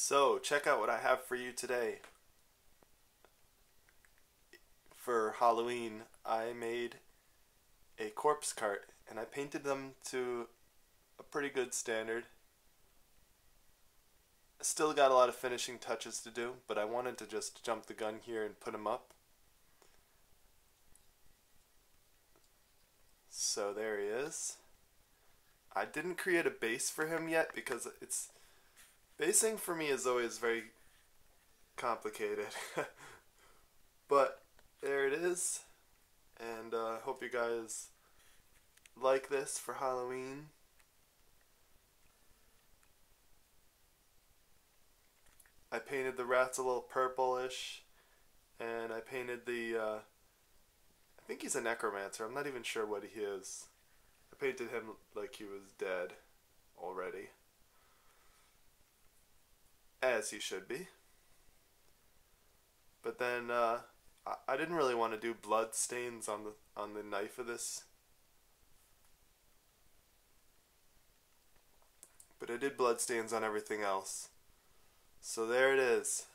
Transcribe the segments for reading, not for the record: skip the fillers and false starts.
So, check out what I have for you today. For Halloween, I made a corpse cart and I painted them to a pretty good standard. Still got a lot of finishing touches to do, but I wanted to just jump the gun here and put them up. So there he is. I didn't create a base for him yet because basing for me is always very complicated. But there it is, and I hope you guys like this for Halloween. I painted the rats a little purplish, and I painted I think he's a necromancer. I'm not even sure what he is. I painted him like he was dead already, as he should be. But then I didn't really want to do blood stains on the knife of this, but I did blood stains on everything else. So there it is.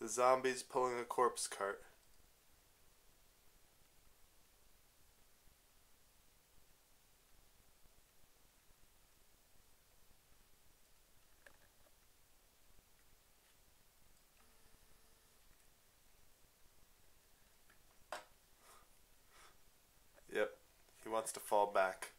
The zombies pulling a corpse cart. Yep, he wants to fall back.